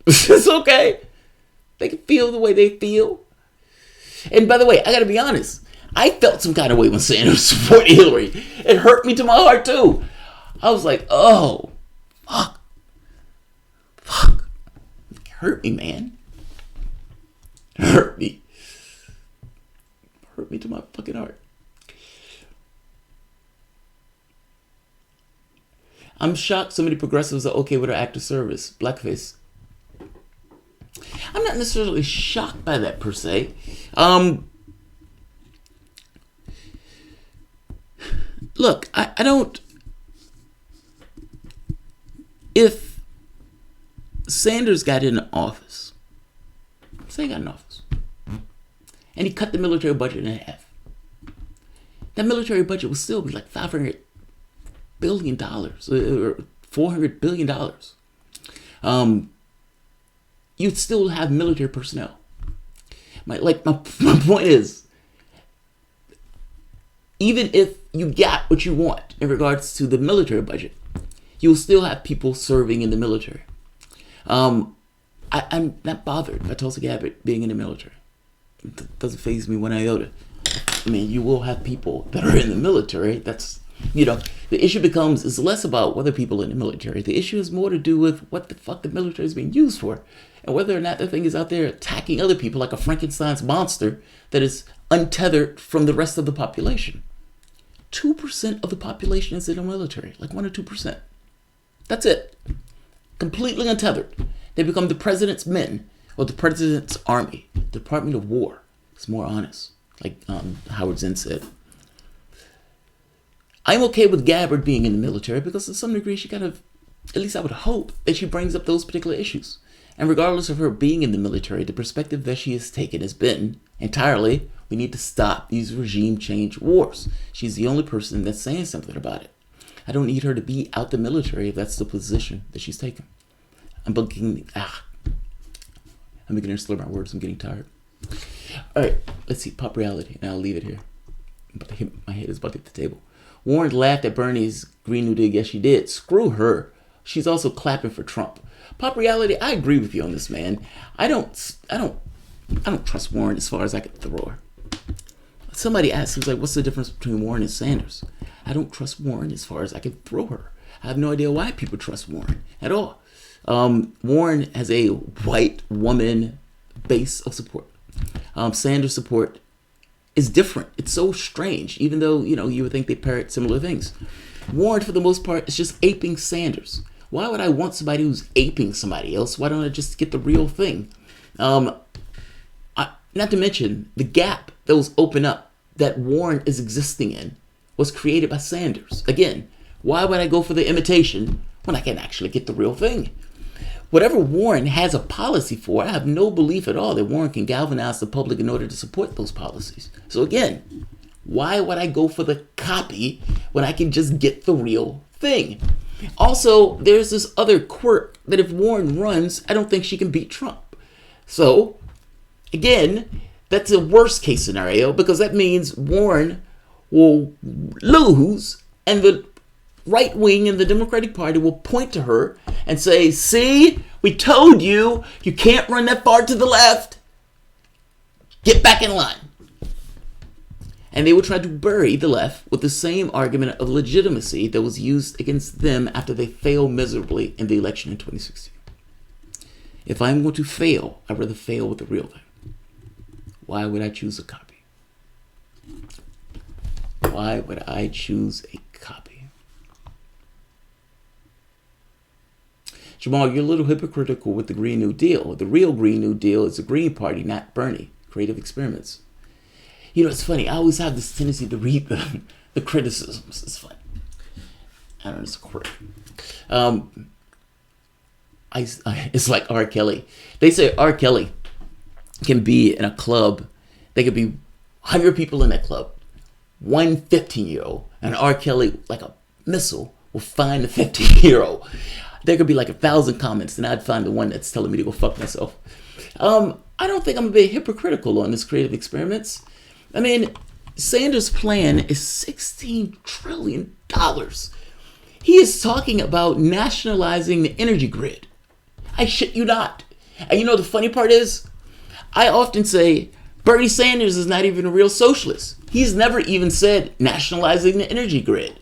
It's okay. They can feel the way they feel. And by the way, I got to be honest. I felt some kind of way when Sanders supported Hillary. It hurt me to my heart, too. I was like, oh, fuck. It hurt me, man. It hurt me. It hurt me to my fucking heart. I'm shocked so many progressives are okay with her act of service. Blackface. I'm not necessarily shocked by that, per se. Look, I don't... If Sanders got in office, say he got in office, and he cut the military budget in half, that military budget would still be like $500 billion or $400 billion. You'd still have military personnel. My point is, even if you got what you want in regards to the military budget, you'll still have people serving in the military. I'm not bothered by Tulsi Gabbard being in the military. It doesn't faze me one iota. I mean, you will have people that are in the military. That's, the issue is less about whether people are in the military. The issue is more to do with what the fuck the military is being used for, and whether or not the thing is out there attacking other people like a Frankenstein's monster that is untethered from the rest of the population. 2% of the population is in the military, like 1 or 2%. That's it. Completely untethered. They become the president's men or the president's army. The Department of War. It's more honest, like Howard Zinn said. I'm okay with Gabbard being in the military because to some degree she kind of, at least I would hope, that she brings up those particular issues. And regardless of her being in the military, the perspective that she has taken has been entirely, we need to stop these regime change wars. She's the only person that's saying something about it. I don't need her to be out the military if that's the position that she's taken. I'm beginning to slur my words. I'm getting tired. All right, let's see. Pop reality. And I'll leave it here. My head is about to hit the table. Warren laughed at Bernie's Green New Deal. Yes, she did. Screw her. She's also clapping for Trump. Pop reality. I agree with you on this, man. I don't trust Warren as far as I could throw her. Somebody asked, who's like, what's the difference between Warren and Sanders? I don't trust Warren as far as I can throw her. I have no idea why people trust Warren at all. Warren has a white woman base of support. Sanders' support is different. It's so strange, even though, you would think they parrot similar things. Warren, for the most part, is just aping Sanders. Why would I want somebody who's aping somebody else? Why don't I just get the real thing? Not to mention, the gap that was open up that Warren is existing in was created by Sanders. Again, why would I go for the imitation when I can actually get the real thing? Whatever Warren has a policy for, I have no belief at all that Warren can galvanize the public in order to support those policies. So again, why would I go for the copy when I can just get the real thing? Also, there's this other quirk that if Warren runs, I don't think she can beat Trump. So, again, that's a worst case scenario because that means Warren will lose and the right wing in the Democratic Party will point to her and say, see, we told you, you can't run that far to the left. Get back in line. And they will try to bury the left with the same argument of legitimacy that was used against them after they failed miserably in the election in 2016. If I'm going to fail, I'd rather fail with the real thing. Why would I choose a copy? Why would I choose a copy? Jamarl, you're a little hypocritical with the Green New Deal. The real Green New Deal is the Green Party, not Bernie. Creative experiments. It's funny. I always have this tendency to read the criticisms. It's funny. I don't know. It's a quirk. It's like R. Kelly. They say R. Kelly can be in a club. There could be 100 people in that club. One 15-year-old. And R. Kelly, like a missile, will find the 15-year-old. There could be like 1,000 comments, and I'd find the one that's telling me to go fuck myself. I don't think I'm a bit hypocritical on this creative experiments. I mean, Sanders' plan is $16 trillion. He is talking about nationalizing the energy grid. I shit you not. And you know the funny part is, I often say Bernie Sanders is not even a real socialist. He's never even said nationalizing the energy grid.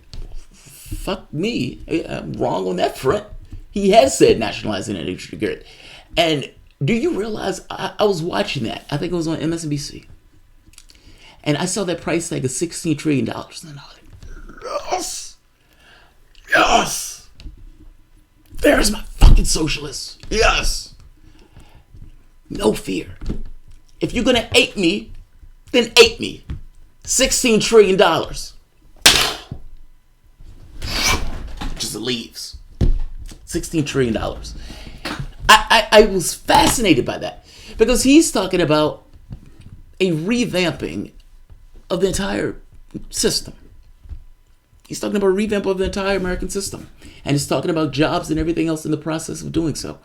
Fuck me, I'm wrong on that front. He has said nationalizing the energy grid. And do you realize, I was watching that, I think it was on MSNBC, and I saw that price tag of $16 trillion. And I was like, yes, yes, there's my fucking socialist. Yes. No fear. If you're gonna ape me, then ape me. $16 trillion. Just leaves. $16 trillion. I was fascinated by that because he's talking about a revamping of the entire system. He's talking about a revamp of the entire American system. And he's talking about jobs and everything else in the process of doing so.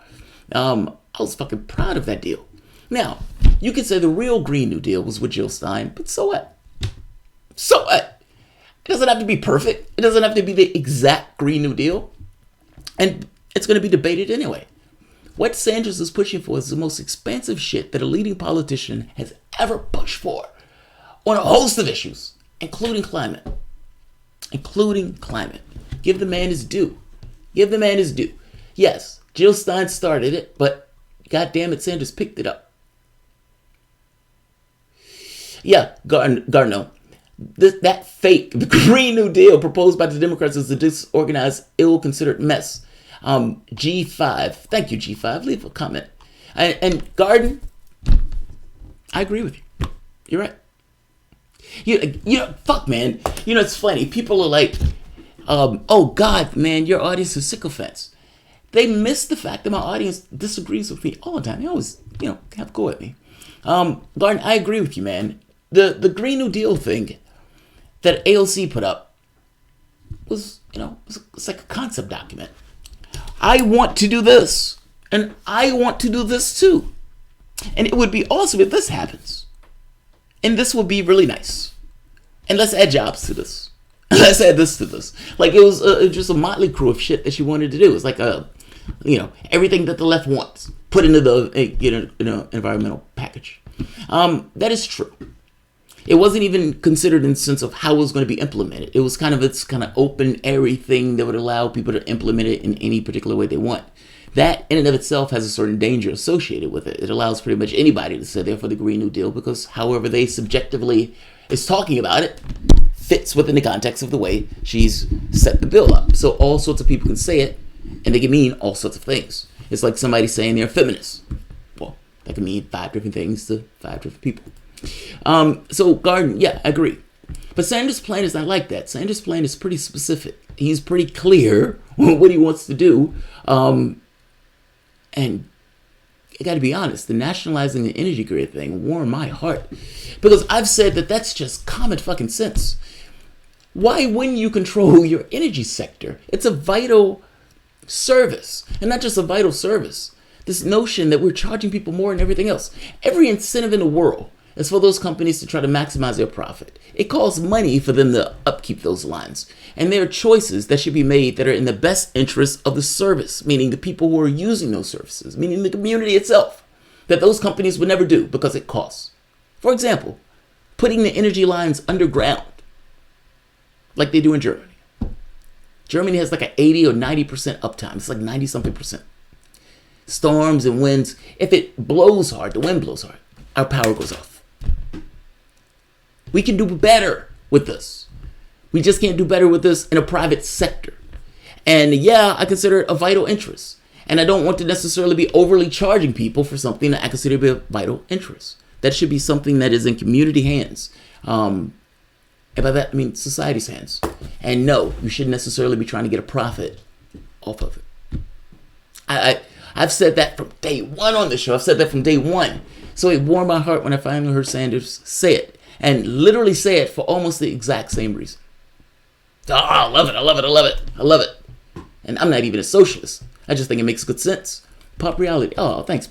I was fucking proud of that deal. Now, you could say the real Green New Deal was with Jill Stein, but so what? So what? It doesn't have to be perfect. It doesn't have to be the exact Green New Deal. And it's going to be debated anyway. What Sanders is pushing for is the most expansive shit that a leading politician has ever pushed for on a host of issues, including climate. Including climate. Give the man his due. Give the man his due. Yes, Jill Stein started it, but goddamn it, Sanders picked it up. Yeah, Garno. That fake, the Green New Deal proposed by the Democrats is a disorganized, ill-considered mess. G5. Thank you, G5. Leave a comment. And Garden, I agree with you. You're right. You know, fuck, man. You know, it's funny. People are like, oh, God, man, your audience is sycophants. They miss the fact that my audience disagrees with me all the time. They always, have a go at me. Garden, I agree with you, man. The Green New Deal thing that AOC put up was, it's like a concept document. I want to do this, and I want to do this too. And it would be awesome if this happens. And this would be really nice. And let's add jobs to this. Let's add this to this. Like, it was just a motley crew of shit that she wanted to do. It's like everything that the left wants put into the environmental package. That is true. It wasn't even considered in the sense of how it was going to be implemented. It was kind of open, airy thing that would allow people to implement it in any particular way they want. That in and of itself has a certain danger associated with it. It allows pretty much anybody to say they're for the Green New Deal because however they subjectively is talking about it fits within the context of the way she's set the bill up. So all sorts of people can say it and they can mean all sorts of things. It's like somebody saying they're feminists. Well, that can mean 5 different things to 5 different people. So Garden, yeah, I agree. But Sanders' plan is not like that. Sanders' plan is pretty specific. He's pretty clear what he wants to do. And I got to be honest, the nationalizing the energy grid thing warmed my heart. Because I've said that that's just common fucking sense. Why wouldn't you control your energy sector? It's a vital service. And not just a vital service. This notion that we're charging people more and everything else. Every incentive in the world is for those companies to try to maximize their profit. It costs money for them to upkeep those lines. And there are choices that should be made that are in the best interest of the service, meaning the people who are using those services, meaning the community itself, that those companies would never do because it costs. For example, putting the energy lines underground, like they do in Germany. Germany has like an 80 or 90% uptime. It's like 90-something percent. Storms and winds, if it blows hard, the wind blows hard, our power goes off. We can do better with this. We just can't do better with this in a private sector. And yeah, I consider it a vital interest. And I don't want to necessarily be overly charging people for something that I consider to be a vital interest. That should be something that is in community hands. And by that, I mean society's hands. And no, you shouldn't necessarily be trying to get a profit off of it. I've said that from day one on the show. I've said that from day one. So it warmed my heart when I finally heard Sanders say it. And literally say it for almost the exact same reason. Oh, I love it, I love it, I love it, I love it. And I'm not even a socialist. I just think it makes good sense. Pop reality. Oh, thanks,